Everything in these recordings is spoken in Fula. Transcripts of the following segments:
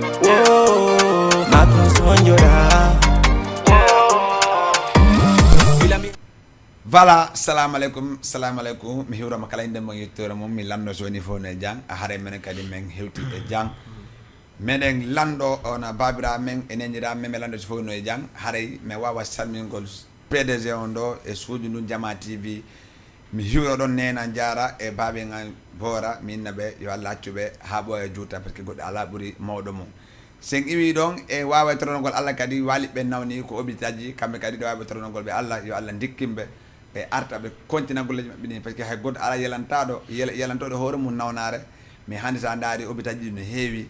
Whoa, matun sonjora. Voilà, salam alaikum mi hiwrama kala inde mo yettora mom mi lando soni fo ne jang a hare men kadi men hewti e jang menen lando ona babira men enenira men lando fo no e jang hare me wawa salmingol PDG on do e suudu dun Jama TV mi hiwro don nena jara e babe ngal bora minna be yo Allah accube ha bo e juta parce que goddo ala buri mawdo mum sen iwi don e wawa tronogol Allah kadi wali be nawni ko obitaji kambe kadi do wawa tronogol be Allah yo Allah dikkimbe be arta be kontina golleji mabbe ni parce que hay goddo ala yelantado yelantodo hoore mum nawnare mi hande sa ndaari obitaji no heewi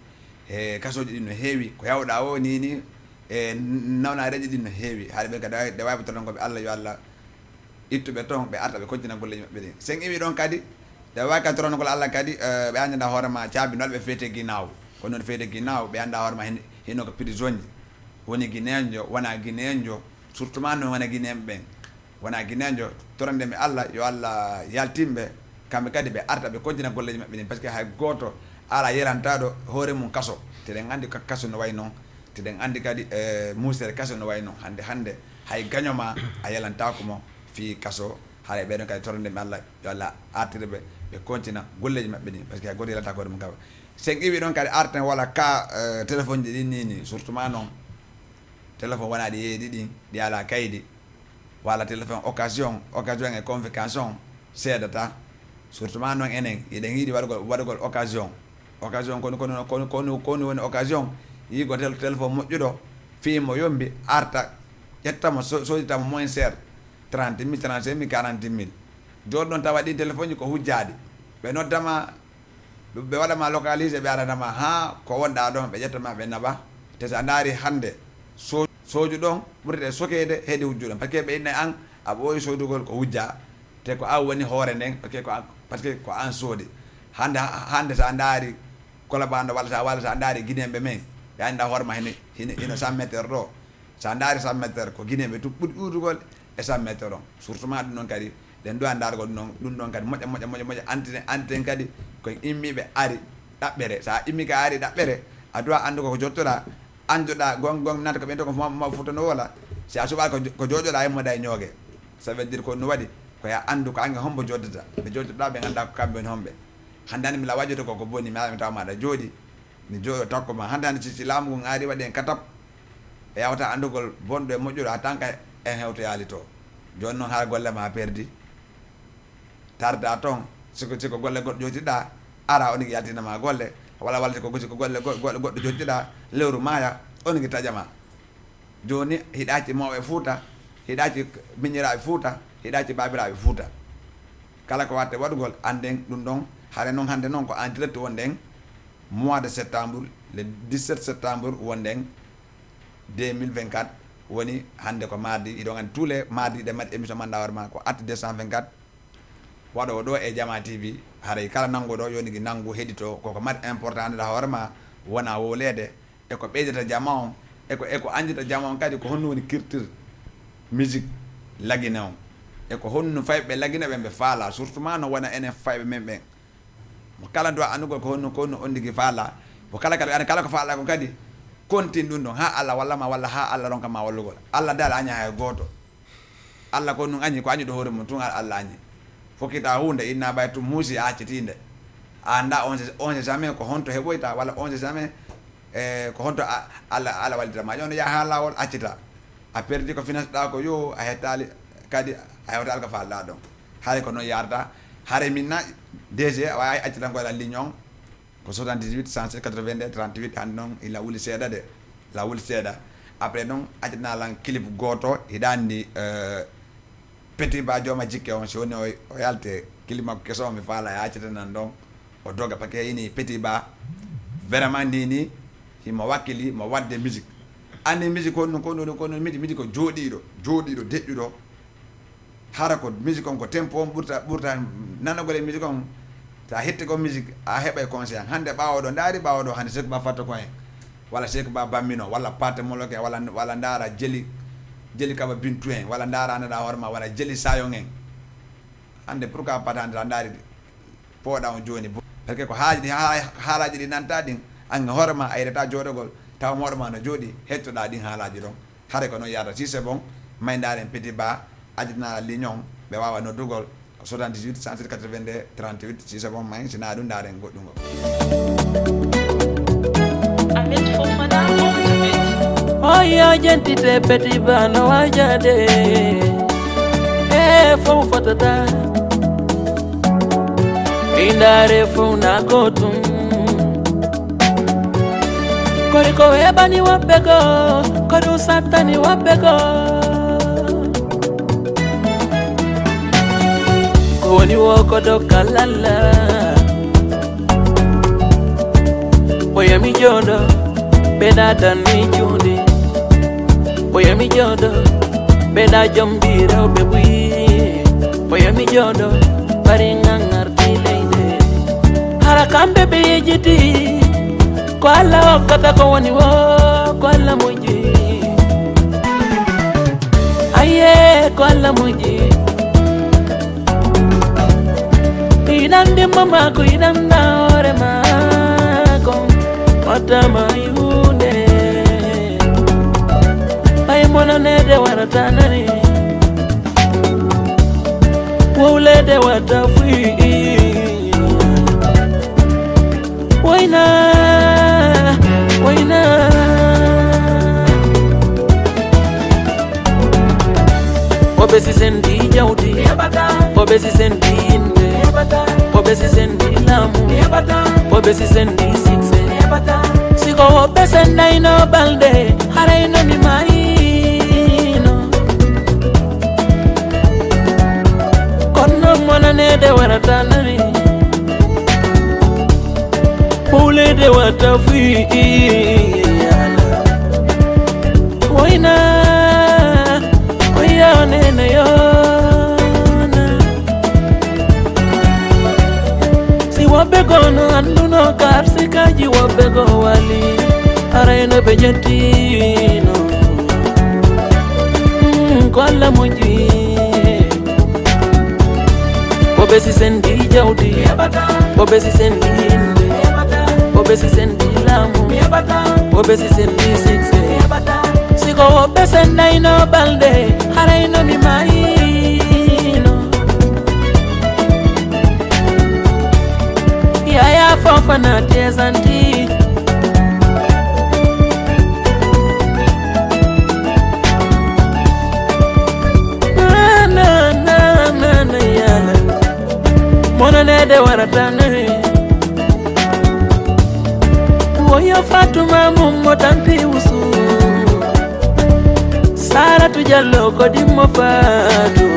e kasoji din no heewi ko yawda o ni e nawnareji din no heewi haade be kadi de wawa tronogol be Allah yo Allah ittube ton be arta be kontina golleji mabbe ni sen iwi don kadi de wawa tronogol Allah kadi be andanda hoore ma caabi nolbe fete ginaaw ko non fete ginaaw be anda hoore ma hino ko prisonnier woni guineenjo wana guineenjo surtout man no wana guinéen ben wana guineenjo torande mi Allah yo Allah yaltimbe kambe kadi be arta be kontina golleji mabbe ni parce que hay goto ala yerantado hoore mum kaso te den andi ko kaso no wayno te den andi kadi musere kaso no wayno hande hay gagnoma a yelanta ko mo fi kaso haare be don kadi torande mi Allah yo Allah artirbe be kontina golleji mabbe ni parce que hay goto yelanta ko mum kawa sen iwi don kadi arten wala ka téléphone ji din ni surtout ma non téléphone wana di yedi di ala kaydi wala téléphone occasion e convocation sedata surtout ma non enen eden yidi wadugol occasion kono woni occasion yi go téléphone mojjudo fi mo yombi arta yettamo soditamo moins cher 30 000 35 000 40 000 jodon tawadi téléphone ko hujjadi be noddama be wada ma localiser be arana ma ha ko wonda don be jettama be naba te sa ndari hande soju don burde sokede hedi hujjudo parce que be inna an aboy sodugol ko hujja te ko woni hoore nden parce que ko an sodi hande sa ndari kola bando wala sa ndari guinembe men be anda hoore ma hino 100 meter do sa ndari 100 meter ko guinembe tu budi urugol e 100 meter don surtout ma non kadi den do andar go dun don kadi moja antene kadi ko immibe ari dabbere sa immi ka ari dabbere adwa andu ko jottoda anjoda gong nata ko bento ko ma futono wala si asuba ko jojoda e moday nyoge ça veut dire ko no wadi ko ya andu ko anga hombo joddata be joddoda be ganda ko kambe on hombe handani mi la wajoto ko boni mi tawma da jodi mi jodo takko ma handani ci lamu ngari waden katap e yawta andugol bondo e mojjuro atanka en hewto yali to jonnon ha golle ma perdi tarda ton siko golle goddo jotiɗa ara onigi yaltinama golle wala ko golle goddo jotiɗa lewru maya onigi tajama joni hiɗaci mawɓe fuuta hiɗaci miñiraɓe fuuta hiɗaci babiraɓe fuuta kala ko watte waɗugol anden ɗum ɗon hare noon hande noon ko en direct wonden mois de septembre le 17 septembre wonden 2024 woni hande ko mardi iɗon andi tous les mardi ɗe mbaɗi émission manda warma ko at 224 waɗo ɗo e Jama TV haray kala nangoɗo yonigi nangu heɗito koko mari important da hoorema wona wolede eko ɓeydata jama on eko andita jama on kadi ko honno woni culture musique lagine on eko honno fayɓe lagine ɓe faala surtout ma no wona enen fayɓe men ɓen mo kala do andugol ko honno ondigi faala mo kala ko faala ko kadi continue ɗum ɗon ha Allah wallama walla ha Allah ronka ma wallugol Allah dal aña hay goto Allah ko nun añi ko añi ɗo hoore mum tun Allah añi fokita hunde inna baytu musi accitinde anda on jamais ko honto heboyta walla on jamais ko honto ala waldita ma yon ya halawol accita a perdi ko finance da ko yo a hetali kadi a hotal ko falla don hare ko non yarda hare minna DG way accita ko la lignon ko 78 182 38 and non ila wuli seda de la wuli seda après non accita lan clip goto hidandi petit ba joma jikke on so ne o yalte kilima ko keso mi fala ya accita nan don o doga parce que ini petit ba vraiment ni himo wakili mo wadde musique ande musique ko musique ko jodido dejudo hara ko musique on ko tempo on burta nanagole musique on ta hette ko musique a heba conscient hande bawodo ndari bawodo hande sek ba fatto ko en wala sek ba bammino wala pate moloke wala ndara jeli kaba bintu en wala ndara anda horma wala jeli sayon en hande pourquoi patande ndari poda on joni parce que ko haaji di haalaji di nanta din an horema ayreta jodogol taw modoma no jodi hettoda din haalaji don hare ko non yada si c'est bon maydaren petit ba adina lignon be wawa no dugol 78 182 38 si c'est bon may sina dum daren goddungo Ahmed Fofana Oya gentite petit ba no wajade Fofatata Indare funa kotum Koriko ebani wapego Koru satani wapego Koni woko dokalala Oya mi jodo Beda dan mi jundi Oya mi jodo Beda jombiro bebui Oya mi jodo Bari ngangar tileide Harakambe bejiti Kwa la okata kwa wani wo Kwa la muji Aye kwa la muji Inandi mama ku inanda ore mako Otama yune Ay mona nede waratanani Wulede watafui Waina Obesi sendi jaudi Obesi sendi inde Obesi sendi lamu Obesi sendi sikse Siko obesi naino balde Haraino mi maino Kono mwana nede waratanani Ulede watafui Waina Wayane na yona Si wabego no anduno karsi kaji wabego wali Araino bejatino Kwa la moji Obesi sendi jaudi Obesi sendi inde Obesi sendi lamu Obesi sendi sikse Siko obesi naino balde Haraino mi maino Yaya Fofana tezanti Na yala Mona nede waratane Oya Fatuma mummo tanti usu Sara tujalo kodimo fatu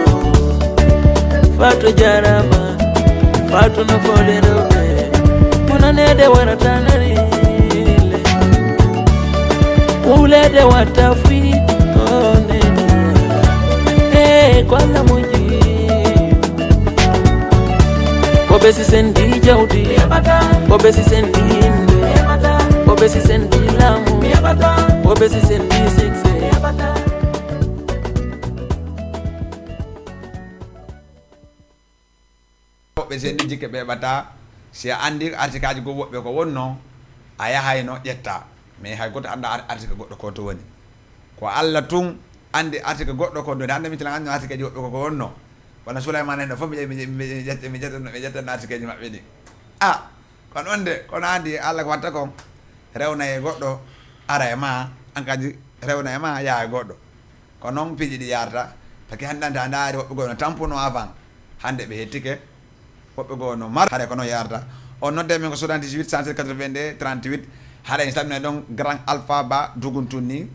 Fatu jarama Fatu na folerobe Mona nede waratanare Ulede watafi Oh nede Kwa la muji Obesi sendi jaudi Obesi sendi inde Obesi sendi lamu Obesi sendi sikse Woɓɓe sendi jikke ɓe ɓata si a andi artikaji go woɓɓe ko wonno a yahayno ƴetta mais hay goto anda artika goɗɗo ko to woni ko Allah tun andi artika goɗɗo ko doni hande mitila andi artikaji woɓɓe koko wonno wona Souleymane en ɗo fof mi ƴettan artikaji maɓɓe ɗi kono on de kono andi Allah ko watta kon rewna e goɗɗo ara e ma an kadi rewna e ma yaa e goɗɗo ko noon piiji ɗi yarata par ce que hande anta ndaari woɓɓe goo no tampuno avant hande ɓe hettike woɓɓe goo no mar haɗa ko noon yarata on nodde men ko 78 182 38 haɗa en salmina ɗon grand alpha ba duguntunni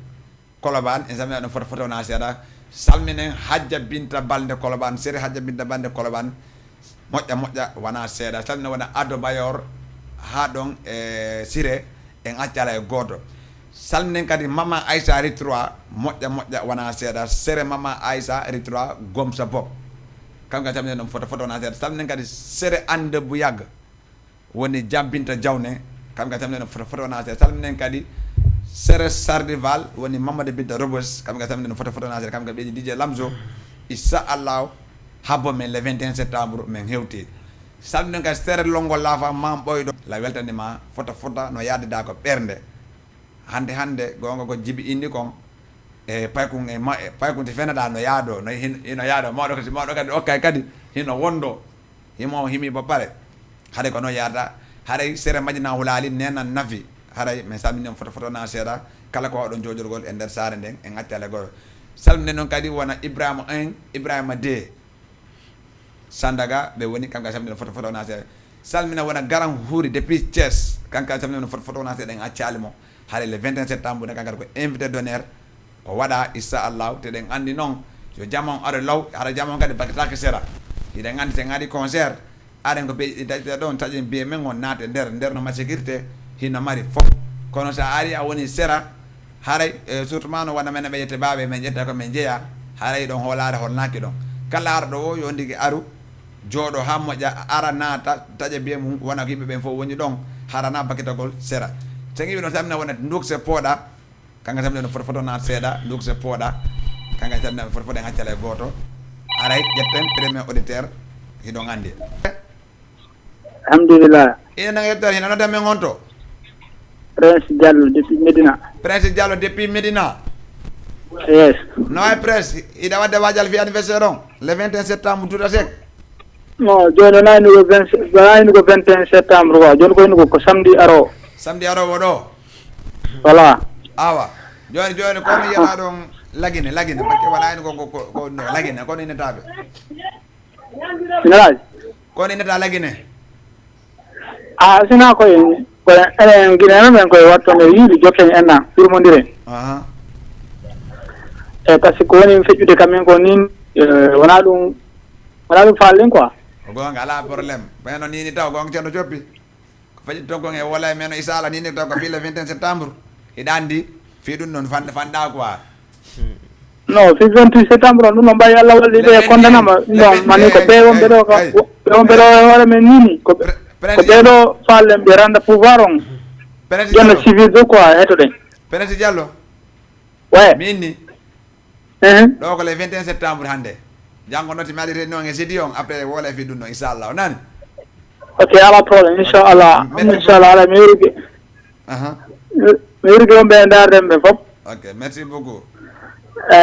Colobane en salmina ɗon foto na seeɗa salminen Hadja Binta Balde Colobane séri Hadja Binta Balde Colobane moƴƴa wona seeɗa salmina wona Ado Bayor ha ɗon e Siré en accala e goto salminen kadi Mama Aissa Ritroa moƴƴa wona seeɗa sere Mama Aissa Ritroa Gomsa Bob kamga salminen ɗon foto na seeɗa salminen kadi sere Ande Bouyag woni Jambinta Diawne kamga salminen ɗon foto na seeɗa salminen kadi sere Sardival woni Mamadou Binta Robos kamga salminen ɗon foto na seeɗa kamga ɓeji DJ Lamzo inchallahu habbo men le 21 septembre men hewti salminen ka stere longol lafa mam ɓoyɗo la weltanima fota no yaddida ko ɓernde hande gonga ko jibi indi kon e paykun paykun te fenata no yaado no hino yaado mawɗo kadi okkay kadi hino wondo himo himi ba pare haɗa ko no yarda haɗay sere majjina hulali nenan nafi haɗay min salminen foto na seeɗa kala ko waɗon jojorgol e nder saare nden e gaccale goto salminen noon kadi wona Ibrahima 1 Ibrahima 2 Sandaga ɓe woni kanka salminen foto na seeɗa salmina wona garan huuri depuis Thiès kanka salminen foto na seeɗa en accali mo haɗa le 21 septembre ne kankata ko invité d'honneur o waɗa inchallahu teɗen andi noon yo jamon aɗa law haɗa jamon kadi bakitake sera hiɗen andi sen adi concert aɗen ko ɓe daƴƴita ɗon taƴen biye men on naate nder noma sécurité hino mari fof kono sa ari a woni sera haray surtout ma no wona men ɓe ƴette baɓe men ƴetta ko men jeeya haray ɗon hoolare holnaki ɗon kala arɗo o yo ndigi aru jooɗo ha moƴƴa ara naata taƴa biye mum wona ko yimɓe ɓen fof woni ɗon harana bakitagol sera sen yiɓi noon tamina wona dukse pooɗa kanga tamina no foto naat seeɗa dukse pooɗa kanga tamina foto en haccale goto aray ƴetten premier auditeur hiɗon andi alhamdulillah ina hettori hina nodda men on to Prince Diallo depuis Medina. Prince Diallo depuis Medina. Yes. No ay Prince ida wadde wajal fi anniversaire on le 21 septembre tout à sec. No joni nani ko 21 septembre wa joni ko ko samedi aro wodo voilà awa joni ko mi yana don lagine bakke wala ko no lagine ko ni netabe nalaj ko ni neta lagine sina ko en gina men ko watto ne yidi jokken enna firmondire parce que woni fejjude kamen ko nin wona dum fallen quoi gonga ala problème beno ni taw gonga cendo coppi ko faji to gonga wala meno isala ni taw ko fi le 21 septembre idandi fi dun non fanda quoi no fi 28 septembre non no mbay Allah walli be kondanama non mani ko be won be do hore men nini ko be do fallen be randa pouvoir on jonne civil do quoi heto de Prince Diallo ouais minni do ko le 21 septembre hande jango noti mali réunion e jeudi on après wala fi dunno inshallah nani ok ala problème inshallah ala mi yurgi on be ndar dem be fop ok merci beaucoup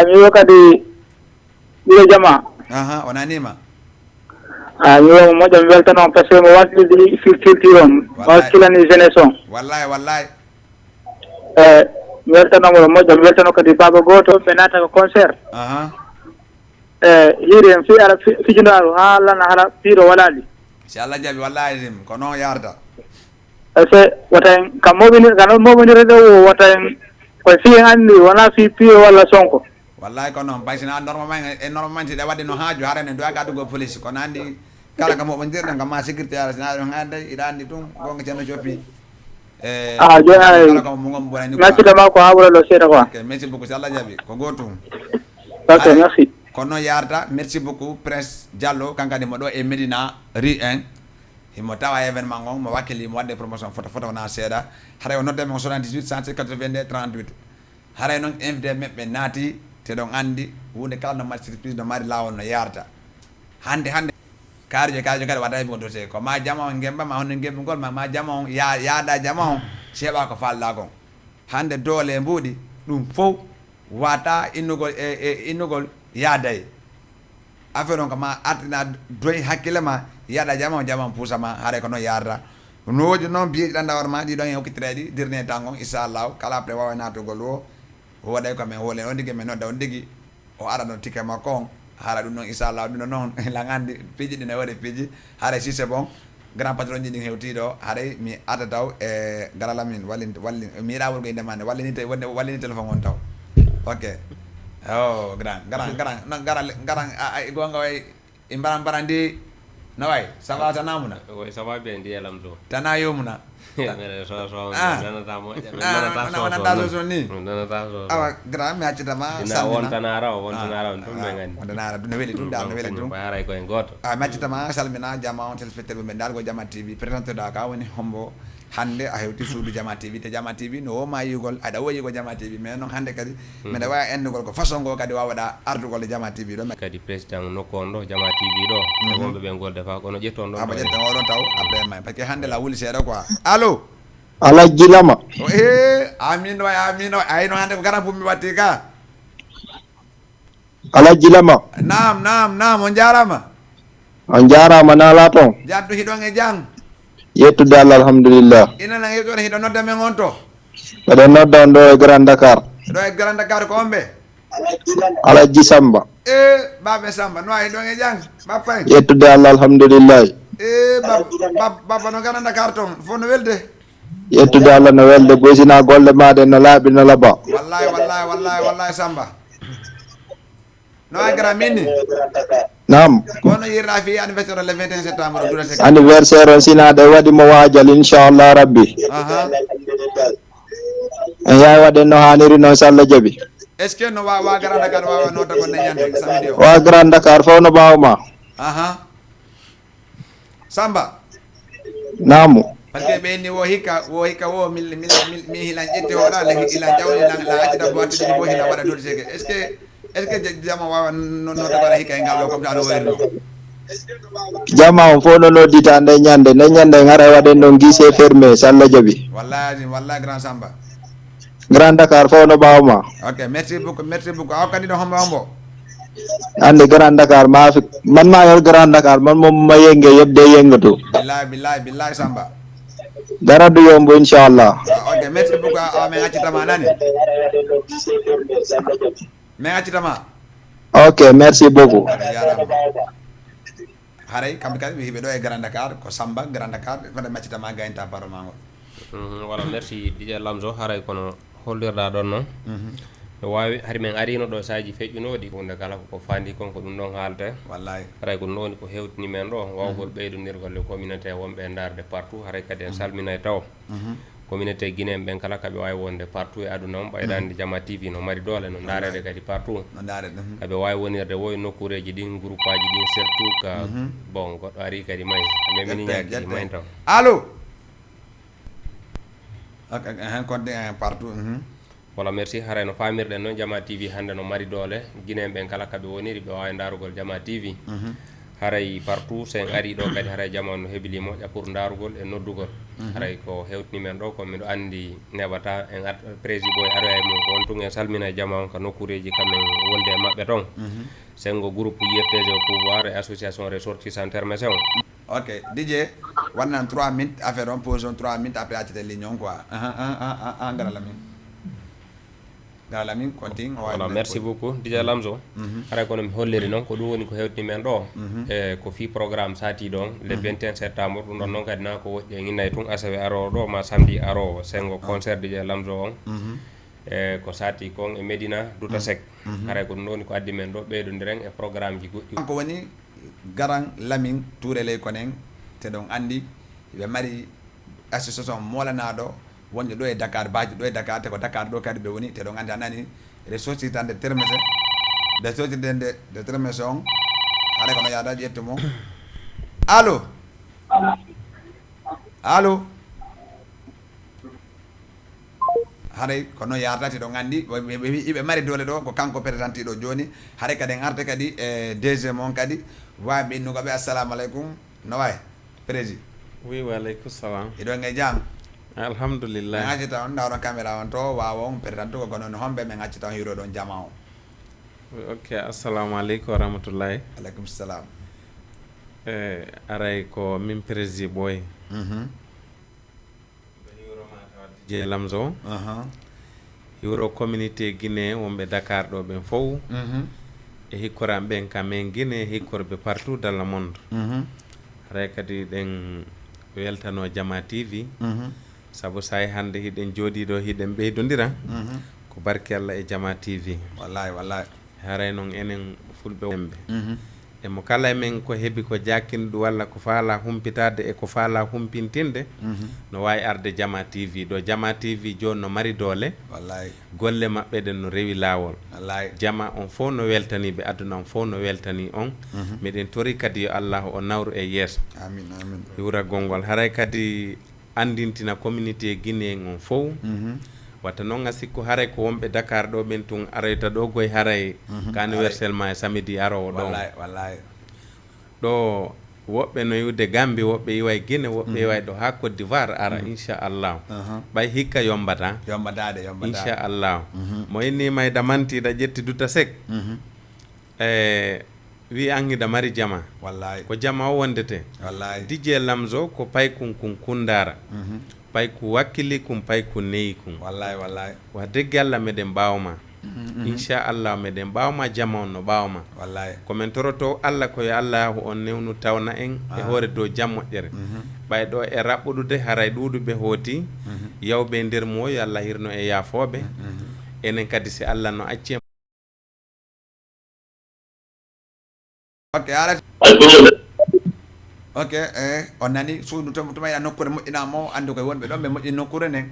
mi wakati ile jama on anima mi wo mo jam weltano parce que mo wasli filtre on waskilani jeunesse on wallahi mi weltano mo jam weltano kadi baba goto be nata ko concert hiren fi ara fijindaru halana hala piro walali inshallah jabi wallahi dim ko non yarda se watan kam mobini do watan ko fi andi wala fi piro wala sonko wallahi ko non basina normalement de wadde no haaju harane do aga go police ko nandi kala kam mo dirna ngam ma sécurité ala sina do hande ida andi tum gonga cendo coppi kala kam mo ngom bonani merci dama ko hawra lo seeda quoi ok merci beaucoup inshallah jabi ko gotum ok merci kono yarda merci beaucoup Prince Diallo kankadi mo do e Medina Rue 1 himo tawa événement on mo wakili mo wadde promotion photo na seeda hare o nodde mo 78 182 38 hare non invité mebbe naati te don andi hunde kala no mari surprise no mari lawol no yarda hande kaarjo kadi wadai mo dossier ko ma jama on gemba ma hono gembe gol ma jama on yaada jama on seba ko falla gon hande dole mbudi dum fof wata innugol innugol yaaday affaire on ko ma artina doy hakkile ma yaada jama pusama hare ko no yarda noji non bi danda war ma di don hokkitredi dirne tangon inshallah kala après wawa natugol o waday ko men holen on digi men nodda on digi o ara no ticket makon hara dum non inshallah dum non la ngandi piji dina wade piji hare si c'est bon grand patron ji hewti do hare mi ada taw e garala min walli mi rawol go demande walli ni téléphone on taw ok oh grand non ay gonga way imbarandi na way ça va tanamuna oui ça va bien di elam do tana yomuna awa grand mi accita ma wontanara dum ngani wontanara dum weli dum dal weli dum baray ko en goto mi accita ma salmina jama on telspectateur be dal go jama TV présenté da ka woni hombo hande a hewti suudu Jama TV te Jama TV no woma yigol aɗa woyi ko Jama TV mais noon hande kadi mbeɗa wawi endugol ko façon go kadi wawaɗa ardugol e Jama TV ɗo kadi président nokku on ɗo Jama TV ɗo e wonɓe ɓe golde fa kono ƴetton ɗon aba ƴetten oɗon taw après may par ce que hande la wuli seeɗa quoi allo Alhaji Lama amin way ayno hande ko garan pummi watti ka Alhaji Lama nam on jarama on jarama nala toon jattu hiɗon e jang yettude Allah alhamdulillah inana heɗon hiɗo nodda men on to mbeɗo nodda on ɗo e Grand Dakar ɗo e Grand Dakar ko on ɓe Alhaji Samba baɓe Samba no hiɗon e jang bappay yettude Allah alhamdulillah baba no Grand Dakar toon fof no welde yettude Allah no welde ɓoysina golle maɗe no laaɓi no laaɓa wallahi Samba no a gara minni nam kono yirɗa fi anniversaire le 21 septembre anniversaire o sinade waɗi mo wajal inchallah rabbi en yawi waɗen no hanniri noon so Allah jaaɓi est ce que no wa Grand Dakar wawa nota gonne ñande samedi o wa Grand Dakar fof no mbawma Samba namu par ce que ɓeyni wo hikka mi hilan ƴetti hoɗa ilan jawdi la accita bo attidi bo hila waɗa dodi seke est ce que Jama wawa nota gona hikka e ngal ɗo comme ça no wayri ɗo Jama on fof no noddita nde ñande gara waɗen ɗon guichet fermé so Allah jaaɓi wallahi grand Samba Grand Dakar fof no mbawma ok merci beaucoup aw kadi ɗo hombo ande Grand Dakar man ma yor Grand Dakar man moom ma yenge yebde yengatu billahi Samba dara du yombo inchallah ok merci beaucoup awa min accitama nani min accitama ok merci beaucoup haray kamɓe kadi ɓe hiɓe ɗo e Grand Dakar ko Samba Grand Dakar fade maccitama gayinta parlement ngol voilà merci DJ Lamzo haray kono hollirɗa ɗon noon no wawi hari men arino ɗo saji feƴƴunoɗi hunde kala ko fandi kon ko ɗum ɗon haalte wallahi haray ko ɗum woni ko hewtini men ɗo wawgol ɓeydodirgol le communauté wonɓe darde partout haray kadi en salminay taw communauté guinéen ɓen kala kaɓe wawi wonde partout e aduna on ɓaydande Jama TV no mari doole no darede kadi partout kaɓe wawi wonirde woy nokkureji ɗin groupe aji ɗin surtout ka bon goɗɗo ari kadi may memini ñaggi may taw allo hen konde partout voilà merci haray no famirɗen noon Jama TV hande no mari doole guinéen ɓen kala kaɓe woniri ɓe wawi darugol Jama TV haray partout sen ari ɗo kadi haray Jama no heɓili moƴƴa pour darugol e noddugol haray ko hewtini men ɗo ko miɗo andi neɓata en président boy aroya e mum ko on tun en salmina e Jama on ka nokkureji kamen wonde e mabɓe toon sengo groupe IFTG au pouvoir et association ressortissant termese on ok DJ wannan 3 minutes affaire on pose on 3 minutes après accete ligne on quoi gara lamin continue voilà merci beaucoup DJ Lamzo haray kono mi holliri noon ko ɗum woni ko hewtini men ɗo e ko fi programme sati ɗon le 21 septembre ɗum ɗon noon kadi na ko woƴƴi e innay tun asawe arowo ɗo ma samedi arowo sengo concert DJ Lamzo on e ko sati kon e Medina Douta Sek haray ko ɗum ɗo woni ko addi men ɗo ɓeydodiren e programme ji goɗɗi ko woni garan lamin toureley konen te ɗon andi ɓe mari association molanaɗo wonde ɗo e Dakar baji ɗo e Dakar te ko Dakar ɗo kadi ɓe woni te ɗon andi anani ressortissande termese de sotidende de termese on haɗa kono yaada ƴettu mo allo haɗay kono yardati ɗo andi ɓe mari dole ɗo ko kanko présidenti ɗo joni haɗay kadi en arte kadi e DG mon kadi wawi ɓinnugoɓe assalamu aleykum no way prési oui waleykum salam iɗon e jam alhamdulillah min accita on dawɗon caméra on to wawa on présidente ko gonon homɓe min accita on hiiro ɗon Jama o ok assalamu aleykum wa rahmatullahi aleykum salam aray ko min prési ɓooy DJ Lamzo hiwro communauté Guinée wonɓe Dakar ɗo ɓen fof e hikkoran ɓen kamen Guinée hikkorɓe partout dans le monde haray kadi ɗen weltano Jama TV sabu say hande hiɗen jooɗi ɗo hiɗen ɓeydodira ko barke Allah e Jama TV wallahi haray noon enen fulɓe wemɓe emo kala men ko heeɓi ko jakkinɗu walla ko faala humpitade e ko faala humpintinde no wawi arde Jama TV ɗo Jama TV joni no mari doole wallahi golle maɓɓe ɗen no rewi lawol wallahi Jama on fof no weltaniɓe aduna on fof no weltani on miɗen tori kadi yo Allah o nawru e yeeso amin hiwra gongol haray kadi andintina communauté guinéen on fof watta noon a sikku haray ko wonɓe Dakar ɗo ɓen tun arayta ɗo goye haray ka anniversellement e samedi arowo ɗon wallahi ɗo woɓɓe no yiwde Gambie woɓɓe iwa e Guinée woɓɓe iwa ɗo ha Côte d'Ivoire ara inchallah ɓay hikka yombatade inchallah mo inni mayda mantiɗa ƴetti duta sek wi an hida mari jama wallahi ko jama o wondete wallahi DJ Lamzo ko paykun kun kundara payku wakkili kum payku neyi kum wallahi wa degge Allah meɗen mbawma inchallah meɗen mbawma jama on no mbawma wallahi komin toroto Allah koye Allahu on newnu tawna en e hoore dow jam moƴƴere ɓay ɗo e raɓɓuɗude haray ɗuɗuɓe hooti yawɓe nder mo yo Allah hirno e yaafoɓe enen kadi si Allah no acci ok on nani suudu tumayɗa nokkure moƴƴinamo andu koye wonɓe ɗon ɓe moƴƴi nokkure nden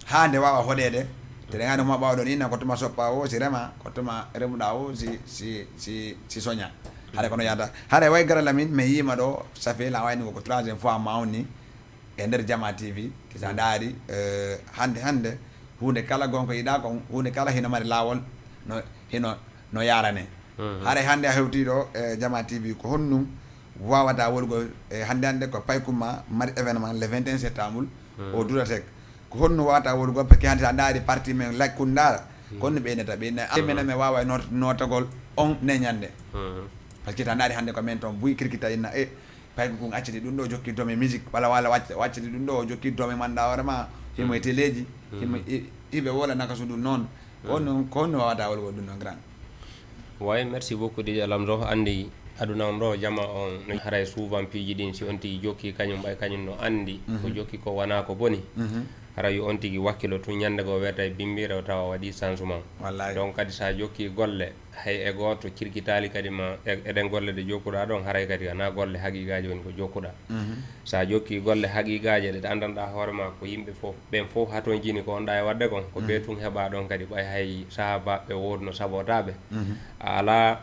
ha nde wawa hoɗede tene hande ma ɓawɗon inna ko tuma soppa o si rema ko tuma remuɗa o si soña haɗa kono yahata haɗa way garala min mi yima ɗo safi la wayni koko 3e fois mawni e nder Jama TV kisa daari hande hunde kala gonko yiɗa kon hunde kala hino mari lawol no yarane haɗa hande a hewtiɗo e Jama TV ko honnum wawata wolgo hande ko paykuma mari événement le 21 septembre au Duratek ko honno wawata wolgo parce que hande sa daari parti men lakkundara konno ɓeynata ɓeyna me wawa notagol on neñande par ce que ta daari hande ko men toon buy kirkita inna payko kon acciti ɗum ɗo jokkitome musique walla wacciti ɗum ɗo jokkitome manɗa hoorema himo e téléji himo iɓe wola naka sudu noon ko honno wawata wolgo ɗum ɗon grand way merci beaucoup DJ Lamzo andi aduna on ɗo jama on no haray souvent piiji ɗin si on tigi jokki kañum ɓay kañum no andi ko jokki ko wona ko boni haray on tigi wakkilo tun ñande go wiyata e bimbire o tawa waɗi changement donc kadi sa jokki golle hay e goto cirkitali kadi ma eɗen golle ɗe jokkuɗa ɗon haray kadi ana golle haqiqaji woni ko jokkuɗa sa jokki golle haqiqaji ɗe andanɗa hoorema ko yimɓe fof ɓen fof haton jini ko onɗa e wadde kon ko ɓe tun heeɓa ɗon kadi ɓay hay sahabaɓe wodno sabotaɓe a ala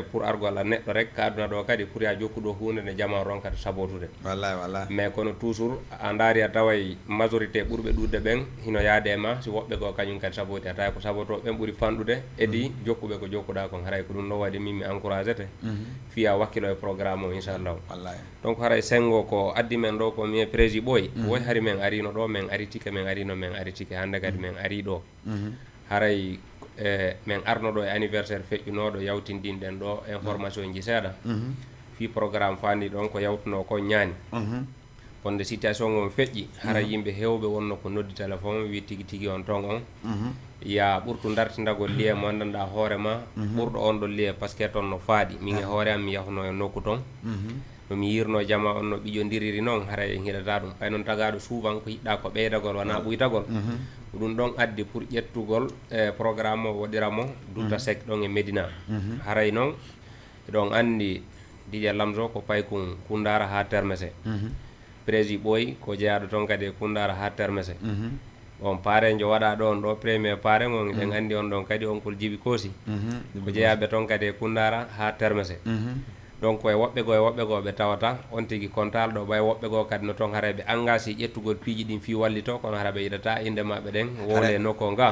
pour argol a neɗɗo rek ka aduna ɗo kadi pour ya jokkuɗo hunde nde jama ron kadi sabotude wallahi mais kono toujours a daari a taway majorité ɓurɓe ɗudde ɓen hino yaade e ma si woɓɓe go kañum kadi saboti a tawi ko saboto ɓen ɓuuri fanɗude edi jokkuɓe ko jokkuɗa kon haray ko ɗum ɗo waɗi min mi encouragé te fiya wakkilo e programme o inchallahu donc haray sengo ko addi men ɗo ko mi prési ɓooyi woy hari men arino ɗo men aritike hande kadi men ari ɗo haray men arno ɗo e anniversaire feƴƴunoɗo yawtindinɗen ɗo information ji seeɗa fi programme fandi ɗon ko yawtuno ko ñaani wonde situation on feƴƴi hara yimɓe hewɓe wonno ko noddi téléphone wi tigi on ton on ya ɓurtu dartindagol liye mo andanɗa hoorema ɓurɗo on ɗo liye par ce que toon no faaɗi min e hoore am mi yahno e nokku toon nomi yirno jama on no ɓiƴodiriri noon haray en hiɗata ɗum ɓay noon tagaɗo souvent ko yiɗɗa ko ɓeydagol wona ɓuytagol ɗum ɗon addi pour ƴettugol programme o waɗiramo dutta sek ɗon e Médina haray noon ɗon andi DJ Lamzo ko paykun kundara ha termese prési ɓooyi ko jeeyaɗo toon kadi e kundara ha termese on parejo waɗa ɗon ɗo premier pare on ɗen andi on ɗon kadi on kol Djiby Kosi ko jeeyaɓe toon kadi e kundara ha termese donc e woɓɓe goo ɓe tawata on tigi kontal ɗo ɓay woɓɓe goo kadi no toon haray ɓe engagé ƴettugol piiji ɗin fi wallito kono hara ɓe yiɗata inde maɓɓe ɗen wole nokko nga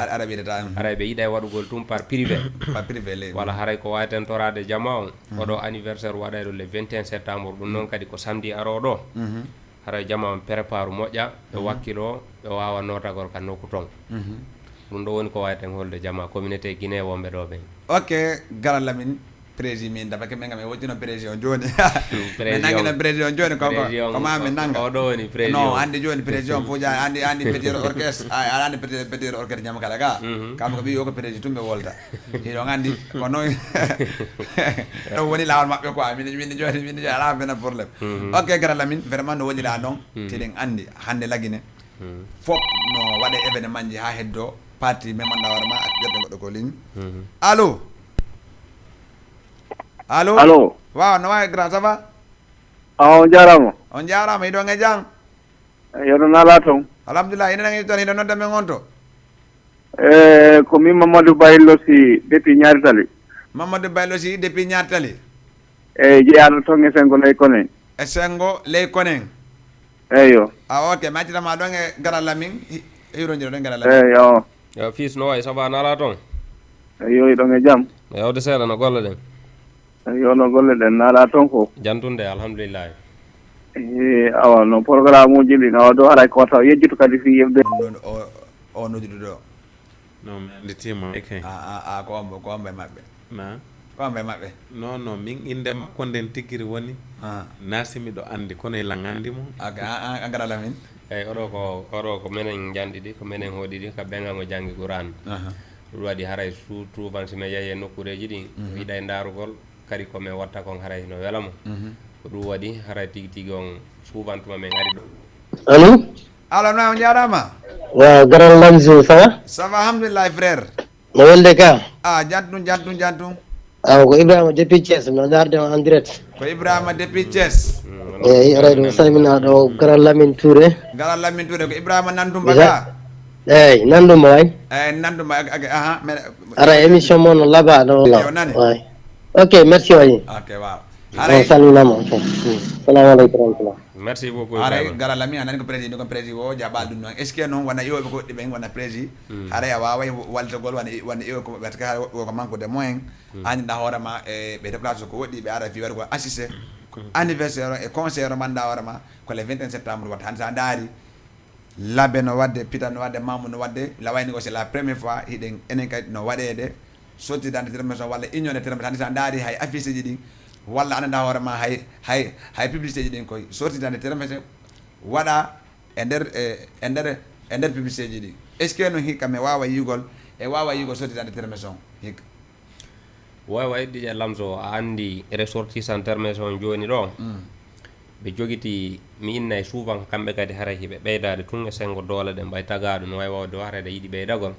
haray ɓe yiɗa e waɗugol tum par privé voilà haray ko wawi ten torade jama on oɗo anniversaire waɗayɗo le 21 septembre ɗum noon kadi ko samedi aroɗo haray jama on prépare moƴƴa ɓe wakkilo ɓe wawa notagol ka nokku toon ɗum ɗo woni ko wawi ten holde jama communauté guiné wonɓe ɗo ɓen ok garalla min prési min dafa ke menga mi wottino prési on joni mi nangina prési on joni ko ma mi nanga o ɗo woni prési non andi joni prési on fo jani andi petit orchestre a andi petit orchestre ñama kala ga kam ko ɓi yo ko prési tumɓe wolda hiɗo andi ko noon ɗum woni lawol maɓɓe quoi min joni ala bena probléme ok garalla min vraiment no woɗira noon teɗen andi hande lagine fop no waɗe événement ji ha heddo parti memanɗa hoorema ak ƴeɗɗo goɗɗo ko ligne allo allo waaw no wayi grand ça va on jarama hiɗo nge jang yeɗo nala toon alhamdulillah ine nangi toon hiɗo nodda men on to ko min Mamadou Baylo si depuis Ñaari Tali Mamadou Baylo si depuis Ñaari Tali jeeyaɗo toon e sengo ley konen e sengo ley konen eyo ok maccitama ɗon e garal lamin hiwrodiro ɗon garal lamin eyo yo fils no way ça va nala toon eyo ɗon e jaam yewde seeɗa no golle ɗen eyo no golle ɗen naala toon ko jantunde alhamdoulillahi awa no programme uji ɗi awa ɗo haɗa ko taw yejjitu kadi fi yebde ɗon o nodduɗo ɗo non mi anditima kay ko ombe maɓɓe na ko ombe maɓɓe non min inde makko nden tigiri woni nasimi ɗo andi kono e langandimo ok a garal lamin eyyi oɗo ko minen janɗiɗi ko minen hoɗiɗi ka ɓengango janggi Qur'an ɗum waɗi haray souvent somi yeehi e nokkureji ɗi yiiɗa e darugol kadi komin watta kon haray no welamo ko ɗum waɗi haray tigui tigui on souvent tuma min ari ɗo allo no on jarama waaw garal Lamzo ça va alhamdulillah frère no welde ka jantum ko Ibrahima depuis Thiès no darde en direct ko Ibrahima depuis Thiès eyyi aɗa salmina ɗo garal Lamine Touré ko Ibrahima nanduma ka eyyi nanduma way eyyi nanduma ara émission mo no laaɓa ɗo way ok merci wayi ok waaw on salminama salamu aleykum rahmatullah merci beaucoup haray garal lamin a nani ko président ko président o jaɓal ɗum noon est ce que noon wona iwoɓe goɗɗi ɓen wona président haray a waway walditogol wona iwo ko ɓeata ka ko manque de moyen anndinɗa hoorema e ɓe déplace ko woɗɗi ɓe ara fi waɗa ko assisté anniversaire o e concert o manɗa hoorema ko le 21 septembre watta hande sa daari labbe no wadde pita no wadde mamou no wadde lawayni ko c'est la première fois hiɗen enen kadi no waɗede sottidande télévision walla union de télévision hande sa daari hay affiche ji ɗi walla ananda hoorema hay publicité ji ɗin koye sortidande télévision waɗa e nder publicité ji ɗi est ce que no hikka mi wawa yigol sortidande télévision hikka wawa Eddi Lamzo a andi ressortissant termeson joni ɗo ɓe jogiti mi inna e souvent kamɓe kadi haray hiɓe ɓeydade tun e sengo doole ɗe mbay tagaɗo no wawi wawde warede yiiɗi ɓeydagol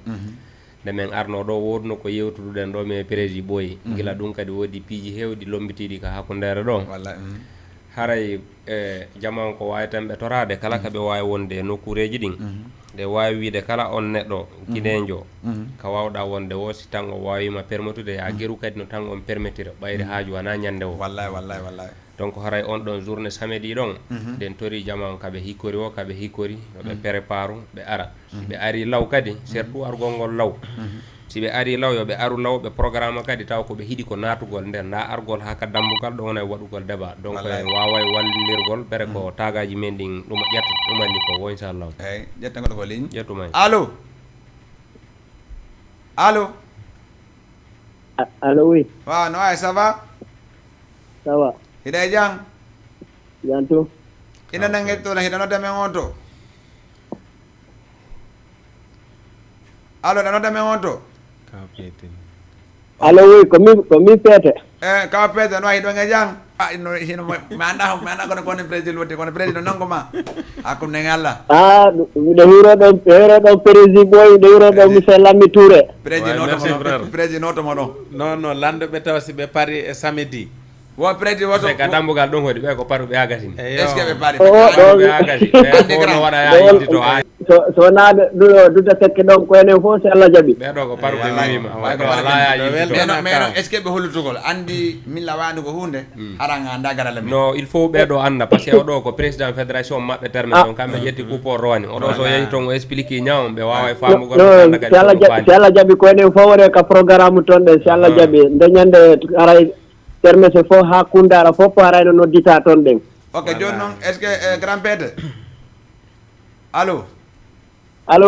nde min arno ɗo wodno ko yewtuduɗen ɗo mi prési ɓooyi gila ɗum kadi woodi piiji hewɗi lombitiɗi ka hakkundere ɗo haray jaman ko wawi tan ɓe torade kala kaɓe wawi wonde e nokkureji ɗin nde wawi wiide kala on neɗɗo kinejo ka wawɗa wonde wo si tan o wawima permettude ya gueru kadi no tan on permettira ɓayde haaju wona ñande o wallahi donc haray on ɗon journée samedi ɗon nden tori jaman kaɓe hikkori yoɓe prépare ɓe ara ɓe ari law kadi surtout argol ngol law si ɓe ari law yoɓe aru law ɓe programme kadi taw koɓe hiiɗi ko natugol nden nda argol ha ka dambugal ɗo wona e waɗugol débat donc wawa e wallidirgol bere ko tagaji men ɗin ɗuma ƴetta ɗumanni ko wo inchallah eyyi ƴettangoɗo ko ligne ƴettuma allo oui waaw no wawi ça va hiɗa e jang jantu ina nangueɗi toon hiɗa nodda men on to allo ɗa nodda men on to allo oui komi peete kaw peete no wayi ɗon e jang hino mi anda kono président wotti kono président nanguma hakkude nden Allah miɗo hiroɗon président ɓooyi miɗo hiroɗon monsieur Lami Touré président notomo ɗon non landoɓe taw si ɓe pari e samedi wo président woto ka dambugal ɗon hoɗi ɓe ko paru ɓe agatini est ce que ɓe pari ɓe agati ɓe fof no waɗa ya yitti to so naade duda tekke ɗon ko enen fof si Allah jaɓi ɓeɗo ko paru ɓe mimima ɗo ala ya yitti to mais non est ce que ɓe hollutugol andi min lawani ko hunde haranga anda garala min non il faut ɓeɗo anda par ce que oɗo ko président fédération maɓɓe terme on kamɓe ƴetti coupo rowani oɗo so yeehi toon o explique ñawon ɓe wawa e famugol si Allah jaɓi ko enen fof wone ka programme toon ɗen si Allah jaɓi nde ñande aray termese fof ha kundara fof arayno noddita toon ɗen ok joni noon est ce que grand pede allo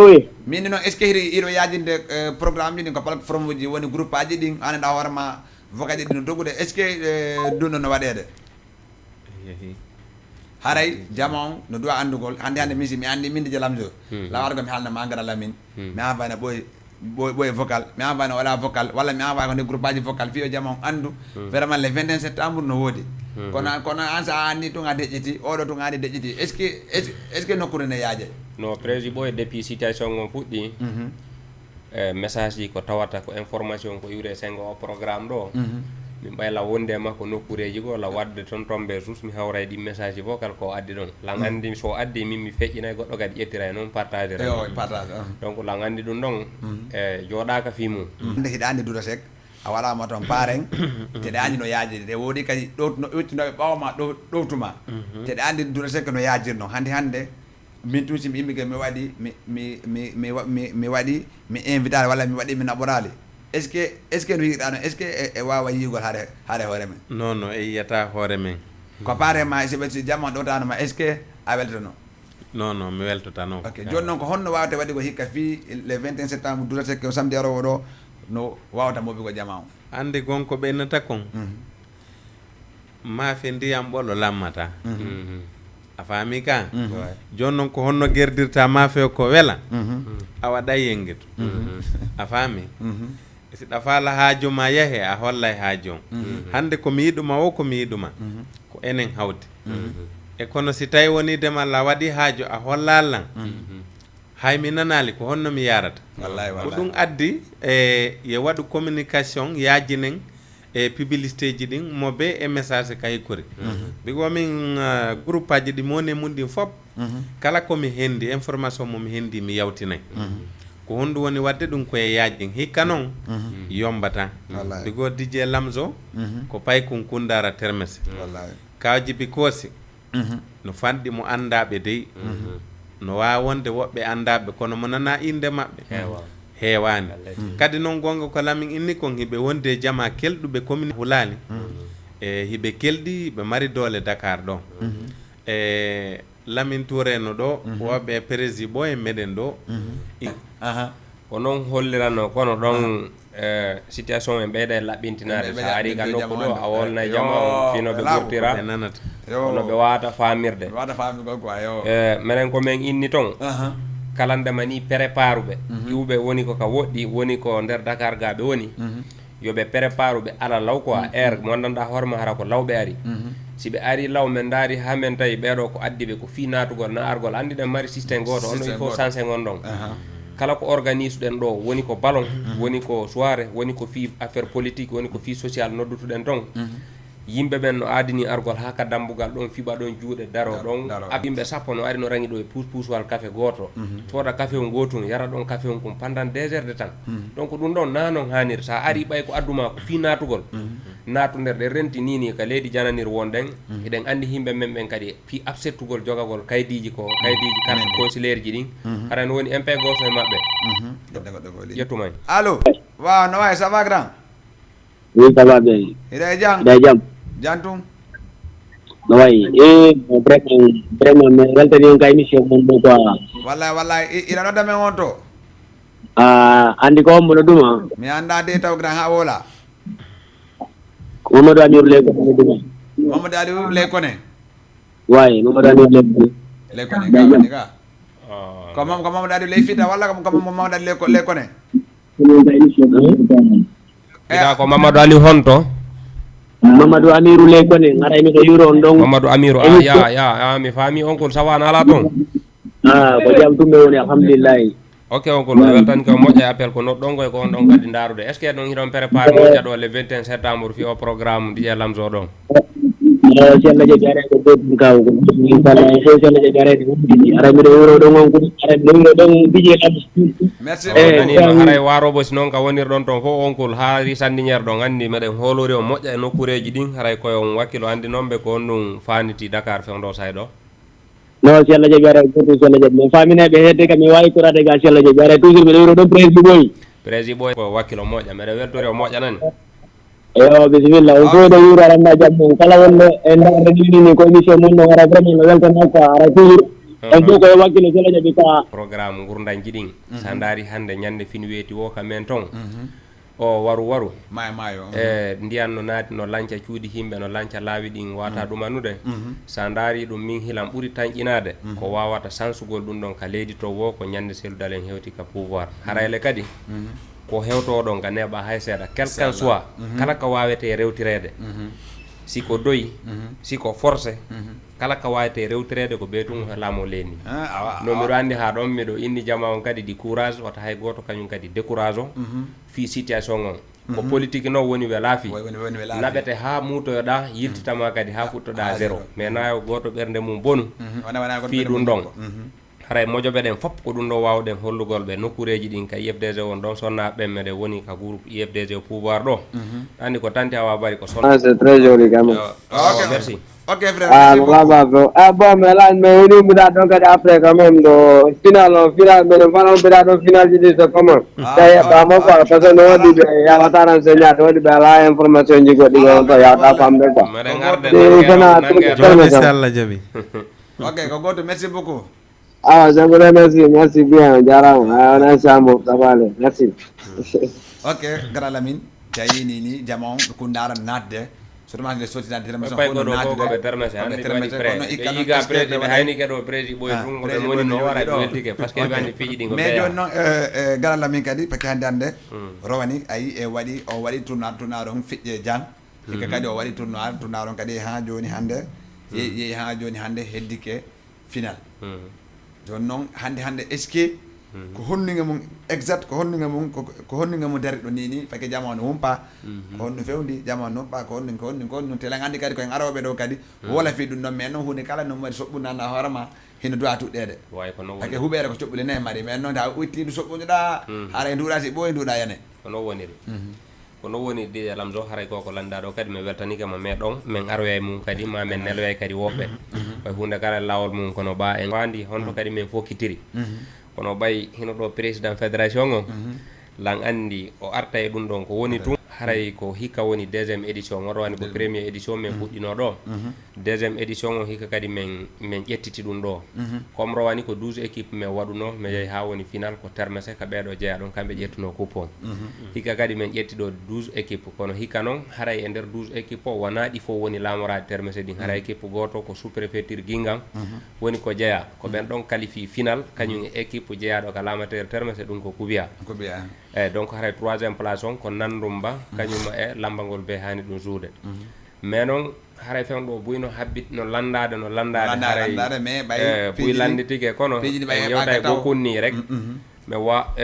oui min noon est ce que hiɗo yajinde programme ɗin ko plateforme uji woni groupe aji ɗin ananda hoorema vocat ji ɗi no dogude est ce que dunno no waɗede haray jama on no duwa andugol hande misi mi andi minde Lamzo lawata ko mi haalnama gara lamin mi envoyé ɓoye vocal mi envoyé no waɗa vocal walla mi envoyé ko nde groupe aji vocal fiyo jama on andu vraiment le 21 septembre no woodi kono an sa anni tun a deƴƴiti oɗo tun ani deƴƴiti est ce que nokkude ne yaaje no président ɓoye depuis situation on fuɗɗi message ji ko tawata ko information ko iwre sengo o programme ɗo min ɓayla wonde makko nokkureji go la wadde toon tombe sus mi hawra e ɗi message vocal ko addi ɗon lan andi so addi min mi feƴƴinay goɗɗo kadi ƴettira e noon partage partage donc lan andi ɗum ɗon e jooɗaka fi mum nde hiɗa andi Douta Seck a waɗama toon paaren teɗe andi no yaajiri ɗe woodi kadi ɗowtuno ƴottinoɓe ɓawma ɗowtuma teɗe andi dura sekka no yaajirno hande min tuusimi yimɓe mi waɗi mi waɗi mi invitare walla mi waɗi mi naɓorali est ce que no yiiɗa noon est ce que e wawa yiigol haare hoore men non non e yiyata hoore men ko parema si jamma ɗowtanoma est ce que a weltono non mi weltotano ok joni noon ko honno wawate waɗi ko hikka fi le 21 septembre dura sekke o samedi arowo ɗo no wawata moɓi ko jama o ande gonko ɓennata kon maafe ndiyam ɓolo lammata a faami ka joni noon ko honno gerdirta maafe o ko wela a waɗa yengeto a faami si ɗa faala haaju ma yahe a hollay haaju on hande komi yiɗuma o komi yiɗuma ko enen hawti e kono si tawi woni demalla waɗi haaju a hollallan hay mi nanali ko honno mi yarata ko ɗum addi ye waɗu communication yaajinen e publicité ji ɗin mo be e message ka hikkori bigo min groupe aji ɗi moni mun ɗin fop kala komi hendi information momi hendi mi yawtinay ko hondu woni wadde ɗum koye yaajin hikka noon yombata bigo DJ Lamzo ko pay kun kundara termese kawji bi koosi no fanɗi mo andaɓe dey no wawa wonde woɓɓe andaɓe kono mo nana inde maɓɓe heewani kadi noon gonga ko lamin inni kon hiɓe wonde jama kelɗuɓe commune hulali e hiɓe kelɗi ɓe mari doole Dakar ɗon e Lamin Touré no ɗo woɓɓe prési ɓo e meɗen ɗo ko noon hollirano kono ɗon situation e ɓeyda e laɓɓintinare so ari ga nokku ɗo a wolnay jama on finoɓe ɓurtira ono ɓe wawata famirde minen komin inni toon kalandema ni préparuɓe iwɓe woni ko ka woɗɗi woni ko nder Dakar ga ɓe woni yoɓe préparuɓe ala law ko a air mo gandanɗa hoorema hara ko lawɓe ari si ɓe ari law men daari ha men tawi ɓeɗo ko addi ɓe ko fi natugol na argol andi ɗen mari systéme goto on il faut sensé gon ɗon kala ko organise ɗen ɗo woni ko ballon woni ko soirée woni ko fi affaire politique woni ko fi social noddutuɗen ton yimɓe ɓen no aadini argol ha ka dambugal ɗon fiɓa ɗon juuɗe daro ɗon yimɓe sappo no ari no rangi ɗo e pousse café goto soda café o gotum yara ɗon café on kum pendant 2 heures de temps donc ɗum ɗon na noon hannir sa ari ɓay ko adduma ko fi natugol natu nder ɗe renti nini ka leydi jananir wonɗen eɗen andi yimɓe men ɓen kadi fi absettugol jogagol kaydiji carte consulaire ji ɗin aɗa no woni MP goto e maɓɓe ƴettumay allo waaw no wayi ça va grand oui ça va bien hiɗa jam jantum no wayi vraiment mi weltani on ka émission mon ɗo quoi wallahi ina nodda men on to andi ko hombo no ɗuma mi anda de taw grand ha wola Mamadou Amirou Lekone no ɗuma Mamadou Aliou Lekone wayi Mamadou Amirou Lekone gawani ka ko Mamadou Aliou ley fita walla ko Mamadou Aliou Lekone ida ko Mamadou Aliou honto Mamadou Amirou Lekone ngaray mi ko yuro on ɗon Mamadou Amirou ya mi faami onkol sawana ala toon ko jam tumɓe woni alhamdulillahi ok onkol mi weltani ko moƴƴa appel ko noɗɗon goy ko on ɗon kadi ndarude est ce que ɗon hiɗon préparé moƴƴa ɗo le 21 septembre fi o programme DJ Lamzo ɗon si Allah jaɓi aɗa ko goɗɗum kaw inchallah so si Allah jaɓi arede ara miɗo wuro ɗon on kuɗi ara miɗo wuro ɗon DJ merci nanino haray warobo si noon ka wonirɗon toon fof onkol haari sandiñere ɗon andi meɗen hoolori o moƴƴa e nokkureji ɗin haray koyon wakkilo andi noon ɓe ko on ɗum faniti Dakar fewdo sayɗo non si Allah jaɓi ara goɗɗum si Allah jaɓi mi faminaɓe hedde kam mi wawi korade ga si Allah jaɓi ara toujours miɗo wuro ɗon prési ɓoy ko wakkilo moƴƴa meɗe weltori o moƴƴanani yo bisimilla on fof ɗo yuuro aranma jam mon kala wonɗo e ndarde ɗinini ko émission mum ɗo wara vraiment no weltana ko ara toujours en fof koye wakkilo sela jaɓi ka programme gurdanji ɗin sa daari hannde ñande fin weeti wo ka men toon o waru mayo e ndiyan no naati no lanca cuuɗi himɓe no lanca laawi ɗin wata ɗumanude sa daari ɗum min hilam ɓuri tanƴinade ko wawata sansugol ɗum ɗon ka leydi to wo ko ñande selludal en hewti ka pouvoir harayle kadi ko hewtoɗon ka neɓa hay seeɗa quel qu'en soit kala ko wawete rewtirede siko doyi siko forcé kala ko wawete rewtirede ko ɓeytum laamu leyni no miɗo andi ha ɗon miɗo inni jama on kadi di courage wata hay goto kañum kadi décourage o fi situation on ko politique noon woni welaafi naɓete ha muutoyoɗa yirtitama kadi ha fuɗɗoɗa zéro mais nayo goto ɓerde mum bonu fi ɗum ɗon haray mojoɓe ɗen fof ko ɗum ɗo wawɗen hollugol ɓe nokkureji ɗin ka IFDG on ɗon sonnaɓe meɗe woni ka groupe IFDG pouvoir ɗo andi ko tanti awa bari ko sonna c'est très joli quand même. Merci. Ok frère. Bon, mais là, mais on est donc après quand même le final, mais le final du c'est comment? C'est pas moi quoi, parce que nous on dit il y a pas renseigné, on dit la information du côté il y a ta femme de quoi. Inshallah jabi. Ok, Kogoto, merci beaucoup. Ah, je vous remercie, merci bien, Jaram, on a chambre, ça va aller, merci. Ok, Grand Lamine, jayi ni jamon ko ndara nadde. Sûrement les sociétés d'intermédiation ko do ko be termese andi bari iga président hayni ke do président boy tungo be woni no wara do weldike parce que bandi fiji dingo mais don non garal la min kadi parce que hande rowani ay e wadi o wadi tournoi on fijje jang e kadi o wadi tournoi on kadi ha joni hande ye ha joni hande heddike final don non hande est ce que ko honninga mum exact ko honninga mum ko honninga mum dari do ni fake jamanu humpa ko honno fewndi jamanu humpa ko honnin tela ngandi kadi ko en arobe do kadi wala fi dum non men non hunde kala no mari sobbunanda horama hino duwa tuddede way ko no fake hubere ko cobbule ne mari men non da utti du sobbuda hare nduda si boy nduda yane ko no woni ko no woni de lamzo haray ko landa do kadi me weltani kama medon men arwe mum kadi ma men nelwe kadi wobbe way hunde kala lawol mum kono ba en wandi honto kadi men fokitiri kono bay hino do président fédération on lang andi o arta e dum don ko woni tum haray ko hikka woni deuxième édition o woni ko première édition men fuddino do deuxième édition o hikka kadi men ƴettiti dum do comme rowani ko 12 équipe men waduno me jey ha woni final ko termese ka beedo jeya don kambe ƴettuno coupon hikka kadi men ƴetti do 12 équipe kono hikka non haray e nder 12 équipe o wana di fo woni lamorade termese din haray équipe goto ko sous préfecture Guingan woni ko jeya ko ben don qualifie final kanyum équipe jeyaɗo ka lamateur termese dum ko kubiya donc haray 3e place on ko nandumba kanyum e lambangol be hani dum juude mais non haray fewndo buyno habbit no landade haray buy landitike kono yewta go konni rek mais wa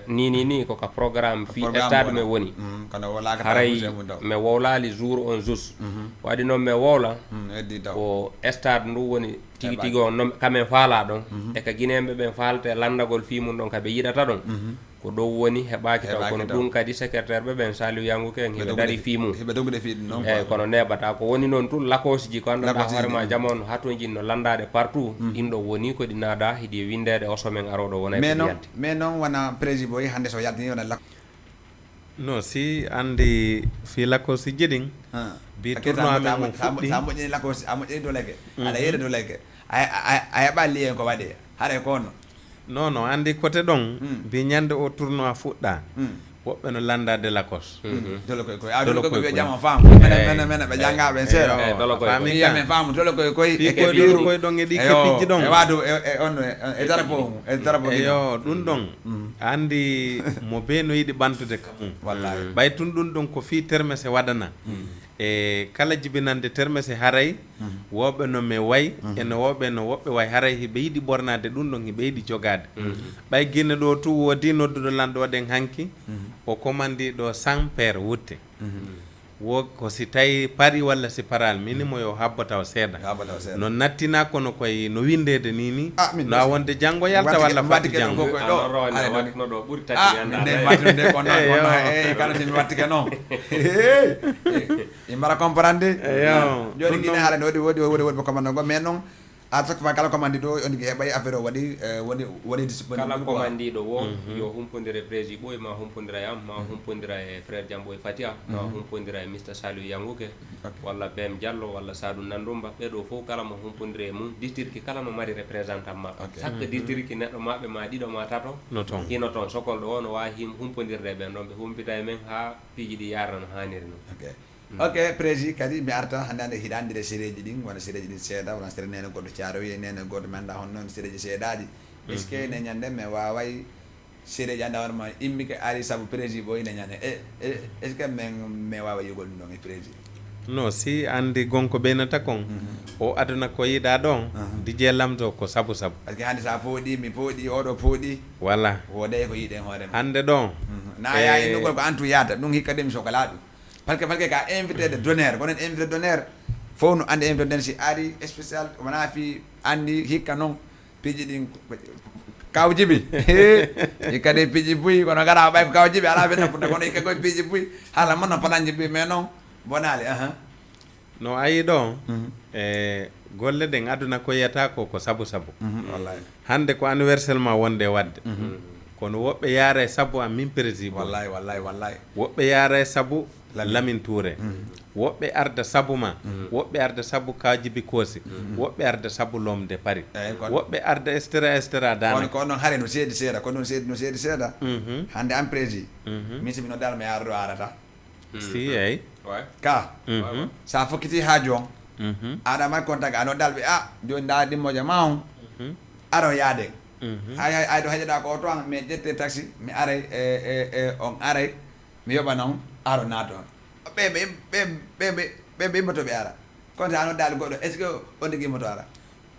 ni ko ka programme fi stade me woni haray mais wowlali jour on jus wadi non mais wowla ko stade ndu woni tigi tigi on non kamen faala don e ka guinembe ben faalte landagol fi mun don ka be yidata don ko do woni heɓaki taw kono ɗum kadi secrétaire ɓe ɓen Saliou Yangu ken heɓe dari fiimum eyyi kono neɓata ko woni noon tout lakosi ji ko annduɗa hoorema jamanu hatoji no landade partout ɗin ɗo woni ko ɗi naada hiɗi windede o somen aroɗo wona mais noon wona président boy hande so yaltini wona lak non si andi fi lakosi jeɗin bi tournoi men mo fuɗɗi sa moƴƴini lakosi a moƴƴini doleke aɗa yeeɗa doleke a heɓa liyen ko waɗe haɗa ko no non andi côté ɗon mbi ñande o tournoi fuɗɗa woɓɓe no landade lakos dolo koye jama faamu mene ɓe janggaɓe seeɗa men faamu dolo koye koye ɗon e ɗi kepiji ɗon e wadu on e darapo eyo ɗum ɗon andi mo be no yiɗi ɓantude kamum wallahi ɓay tun ɗum ɗon ko fi termese waɗana e kala jibinande termese haray woɓɓe no me way ene woɓɓe way haray hiɓe yiɗi ɓornade ɗum ɗon hiɓe yiɗi jogade ɓay guinne ɗo tu woodi nodduɗo lanɗo waɗen hanki o commandi ɗo 100 paire wutte wo ko si tawi pari walla si paral minimo yo habba taw seeɗa no nattina kono koye no windede ni no a wonde janggo yalta walla fati janggo mi wattike noon i mbara comprendre joni guine haala ne woodi ɓe commande go mais noon à chaque fois kala commandiɗo on gue heɓay affaire o waɗi disponible kala commandiɗo wo yo humpodira président ɓoy ma humpodira yam ma humpodira e frère Diambo e Fatia ma humpodira e Mr Saliou Yanguke walla PM Diallo walla Sadou Nandumba ɓeɗo fof kala mo humpodira e mum district kala mo mari représentant maɓɓe chaque district neɗɗo maɓɓe ma ɗiɗo ma tato hino toon sokolɗo o no wawi humpodirde ɓen ɗon ɓe humpita e men ha piiji ɗi yarna no hanniri noon ok président kadi mi arta hande ande hiɗa andire séréji ɗin wona séréji ɗin seeɗa wona sére nene goɗɗo Thiaroye nene goɗɗo manda hon noon séréji seeɗaji est ce que ne ñande mi waway séréji anda warma immike ari saabu président boy ne ñande est ce que mi wawa yigol ɗum ɗon e président non si andi gonko ɓeynata kon o aduna ko yiɗa ɗon DJ Lamzo ko sabu par ce que hande sa pooɗi mi pooɗi oɗo pooɗi voilà woɗay ko yiɗen hoorema hande ɗon na ya innugol ko antu yata ɗum hikka ɗemi sokala ɗum parce que ka invité de d'honneur konen invité d'honneur fof no andi invité d'honneur si ari spécial wona fi andi hikka noon piji ɗin kaw jibi e kadi piji buy kono gara ɓay ko kaw jibi ala ɓe nappude kono ike koye piji buy haala mono palan jibi mais non bonali no ayi ɗo golle ɗen aduna ko yiyata ko sabu wallahi hande ko anniversaire ma wonde wadde kono woɓɓe yaara e sabu am min président wallahi woɓɓe yaara e sabu Lamin Touré woɓɓe arda sabu ma woɓɓe arda sabu Kajibi Kosi woɓɓe arda sabu Lomde Paris woɓɓe arda extra dana ko non haare no seedi seeɗa ko non seedi seeɗa hande en prési min simi no dal mi yaara ɗo arata si eyyi ka sa fokkiti ha jon aɗa mari contact ano dalɓe joni da ɗimmoje ma on aro yaade ay ɗo heƴeɗa ko oto an mi ƴette taxi mi aray on aray mi yoɓa noon aro naata on ɓe immotoɓe ara konte ano dal goɗɗo est ce que on tigui immoto ara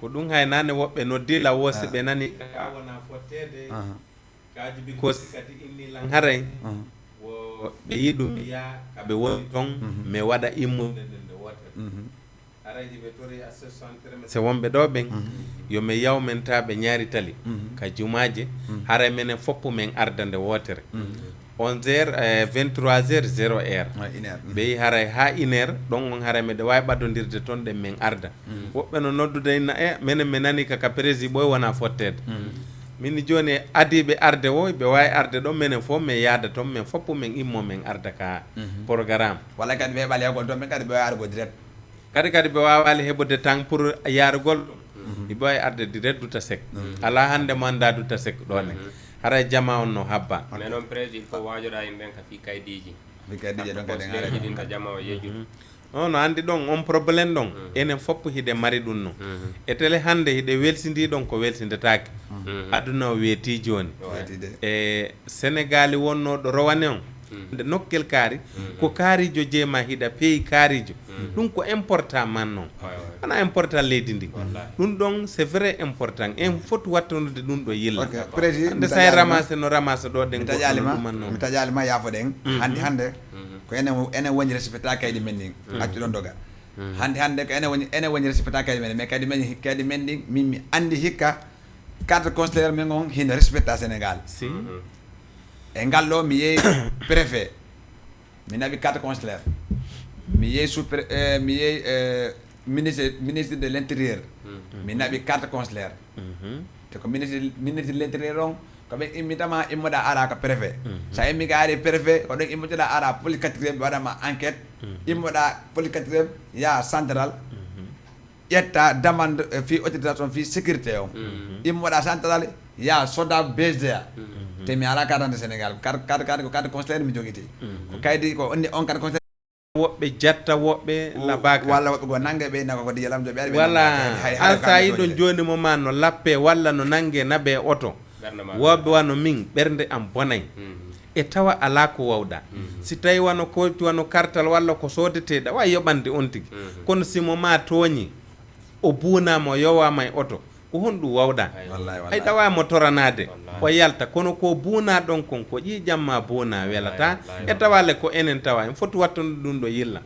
ko ɗum hay nane woɓɓe noddila wosi ɓe nani ka wona fottede Kajibi Kosi kadi innilan haray wo ɓe yiɗum ya kaɓe woni toon mi waɗa immude nde wotere araji ɓe tori a 63 se wonɓe ɗo ɓen yomi yawmen ta ɓe ñaari tali ka jumaje haray menen foppu men arda nde wotere 11h 23h 0h ɓeyi haray ha 1h ɗon on haray meɗe wawi ɓaddodirde toon ɗen men arda woɓɓe no noddude inna minen mi nani kaka prési ɓoy wona fottede min joni adiɓe arde o ɓe wawi arde ɗon minen fof min yaada toon min foppu min immo min arda ka programme walla kadi ɓe heɓali yagol toon ɓe kadi ɓe wawi argo direct kadi ɓe wawali heɓude temps pour yarugol ɗum ɓe wawi arde direct duta sec ala hande mo anda duta sec ɗone haray jama on no habba mais noon président il faut wajoɗa yimɓen ka fi kaydiji ɗon kadi ɗinta jama o yejjude no andi ɗon on probléme ɗon enen foppo hiɗe mari ɗum no e télé hande hiɗe welsidi ɗon ko welsindetake aduna o weeti joni e Sénégal wonnoɗo rowane on nde nokkel kaari ko kaarijo jeema hiɗa peeyi kaarijo ɗum ko important man noon wona important leydi ndi ɗum ɗon c'est vrai important en foti wattonude ɗum ɗo yilla nde sa ramassé no ramassa ɗo ɗen mi taƴalima yaafoɗen hande ko enen woni respecta kayɗi men ɗin accu ɗon doga hande ko enen woni respecta kayɗi men mais kayɗi men ɗin min mi andi hikka carte consulaire men on hino respecta Sénégal si e ngal ɗo mi yeehi préfet mi naɓi carte consulaire mi yeehi mi yeehi ministre de l' intérieur mi naɓi carte consulaire te ko ministre de l' intérieur on ko ɓen immitama immoɗa ara ko préfet sa immi ka ari préfet ko ɗon immotoɗa ara police quatrième ɓe waɗama enquête immoɗa police quatrième ya central ƴetta demande fi autorisation fi sécurité on immoɗa central ya soda BGA te mi ala carte Sénégal carte ko carte consulaire mi jogiti ko kaydi ko on carte consulaire woɓɓe jatta woɓɓe labaka walla woɓɓe go nangue ɓe nako ko diyalam do ɓe walla an sa yiɗon joni mo ma no lappe walla no nangue naɓe oto woɓɓe wano min ɓernde am bonay e tawa ala ko wawɗa si tawi wano kolti wano kartal walla ko sodeteɗa wawi yoɓande on tigui kono simo ma tooñi o buunama o yowama e oto ko honɗum wawɗa ay ɗawama toranade o yalta kono ko buuna ɗon kon ko ƴiƴamma buuna welata e tawale ko enen tawa en foti wattude ɗum ɗo yilla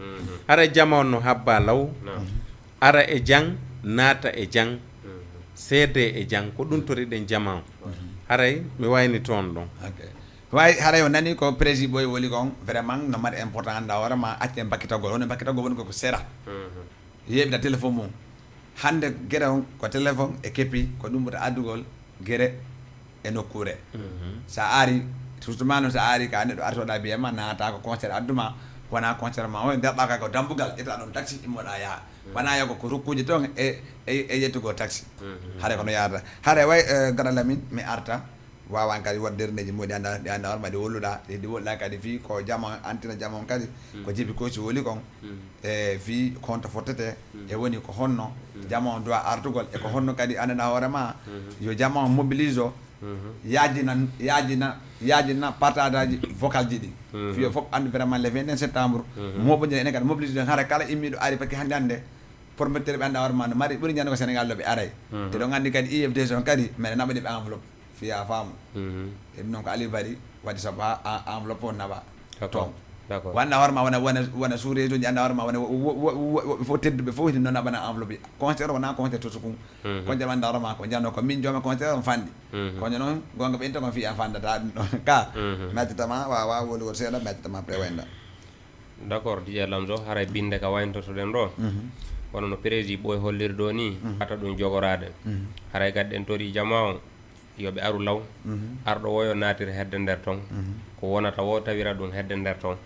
hara jama on no habba law ara e jang naata e jang seede e jang ko ɗum toriɗen jama o haray mi wayni toon ɗon way haray o nani ko président ɓoy woli kon vraiment no mari important anda hoorema accen bakkitagol hono bakkitagol woni koko sera yeɓida téléphone mum hande guere on ko téléphone e keppi ko ɗum ɓota addugol guere e nokkure sa ari surtout noon sa ari ka neɗɗo artoɗa biyema naata ko concert adduma wona concert ma o nder ɓaka ko dambugal ƴetta ɗon taxi immoɗa yaaha wona yago ko rokkuji toon e ƴettugo taxi haare kono yarata haare way gaɗala min mi arta wawan kadi wat derneji muɗi ɗi anda horma ɗi wolluɗa ɗi wolluɗa kadi fi ko jama antina jama on kadi ko jibi kosi woli kon e fi compte fottete e woni ko honno jama on doit artugol e ko honno kadi andana hoorema yo jama on mobilise o yaajina partage aji vocal ji ɗi fiyo fof andu vraiment le 21 septembre moɓoɗi ene kadi mobilise ɗon haara kala immiɗo ari par ce que hannde hannde prometteur ɓe anda hoorema no mari ɓuuri ñande ko Sénégal ɗo ɓe aray te ɗon andi kadi IFDC on kadi mene naɓaɗi ɓe enveloppe fiya faamu e ɗum noon ko Aliou Bari waɗi saabu ha enveloppe o naɓa toon d'accord wanda horma wona sous-région ji anda horma wona fo tedduɓe fof hiti noon aɓana enveloppe concert wona concert to sukum konje wanda horma ko janno ko min jooma concert on fandi konje noon gonga ɓenta kon fiya fandata ɗum ɗon ka mettitama wawa woligol seeɗa mettitama prewenda d'accord DJ Lamzo haray binde ka wayntotoɗen ɗo wono no prési ɓooy holliri ɗo ni ata ɗum jogorade haray kadi ɗen tori jama o yoɓe aru law arɗo woyo natiri hedde nder toon ko wonata wo tawira ɗum hedde nder toon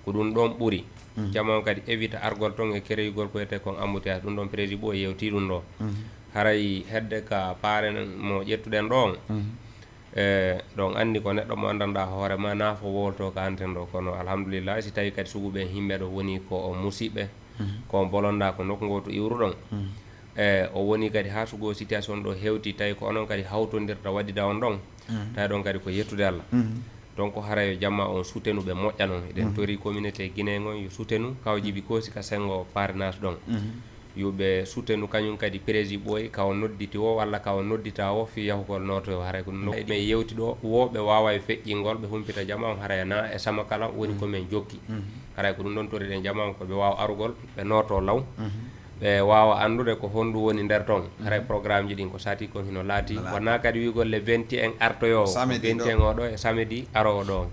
ko ɗum ɗon ɓuuri jama on kadi évita argol toon e kéréyigol ko wiyete kon embouteillage ɗum ɗon prési ɓooy yewti ɗum ɗo haray hedde ka paaren mo ƴettuɗen ɗo ɗon anndi ko neɗɗo mo anndanɗa hoorema naafo wolto ka anten ɗo kono alhamdulillah si tawi kadi suguɓe himɓe ɗo woni ko o musidɓe ko bolonɗa ko nokku ngo to iwru ɗon o woni kadi ha sugo situation ɗo hewti tawi ko onon kadi hawtodirta waɗida on ɗon tawi ɗon kadi ko yettude Allah donc haray jamma on soutenuɓe moƴƴa noon eɗen tori communauté guinéen on yo soutenu kaw Djiby Kossy ka sengo parrainage ɗon yoɓe soutenu kañum kadi prési ɓooy kawo nodditi o walla kawo noddita o fi yahugol noto haray ko ɗum yewti ɗo woɓe wawa e feƴƴingol ɓe humpita jama on haray na e sama kala woni komin jokki haray ko ɗum ɗon toriɗen jama on koɓe wawa arugol ɓe noto law ɓe wawa andude ko honɗum woni nder toon haray programme ji ɗin ko sati kon hino laati wonna kadi wigol le 21 artoyo 21 oɗo e samedi arowo ɗo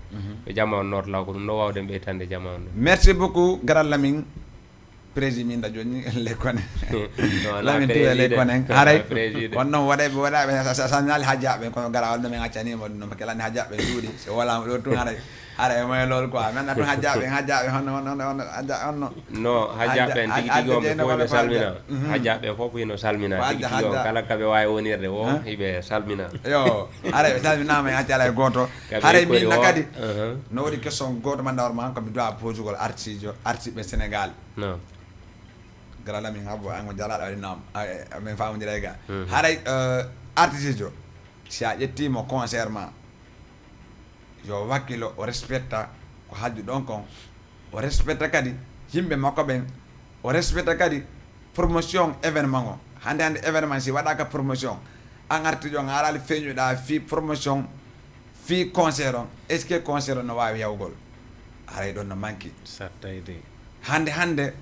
ɓe jama on noto law ko ɗum ɗo wawden ɓeytande jama on ɗo merci beaucoup garal Lamine prési min da joni lekkone Lamine tuwe lekkone haray on noon waɗaɓe sañali ha jaɓɓe kono garawal ɗo min accanima ɗum noon parce que lani ha jaɓɓe duuɗi so walama ɗo tun haray moye lool quoi maintenant tun ha jaɓɓe honno no ha jaɓɓen tigi tigi on ɓe fof ɓe salmina ha jaɓɓe fof hino salmina tigi tigi on kala kaɓe wawi wonirde wo hiɓe salmina yo haray ɓe salminama e accala e goto haray minna kadi no waɗi question goto mandawrema komi dowa posugol artiɓe Sénégal non gara Lamine habbo an mo jalaɗo waɗi nam min famodira e ga haray artiste o si a ƴettimo concert ma yo wakkilo o respecta ko hajju ɗon kon o respecta kadi yimɓe makko ɓen o respecta kadi promotion événement o hande événement si waɗaka promotion an artiste o garali feeñuɗa fi promotion fi concert on est ce que concert o no wawi yawgol haray ɗon no manqui sattayde hande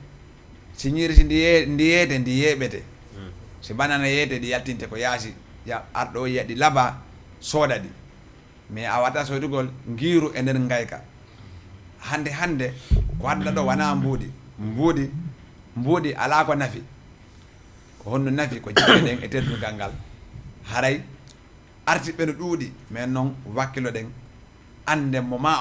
si ñiiri si ndi yeeɓete si banana yeede ɗi yaltinte ko yaasi ya arɗo o yiya ɗi laaɓa sooda ɗi mais a wata soodugol ngiiru e nder ngayka hande ko wadda ɗo wona mbuuɗi ala ko nafi ko honno nafi ko jiɓe ɗen e teddugal ngal haray artiɓe no ɗuuɗi mais noon wakkilo ɗen ande mo ma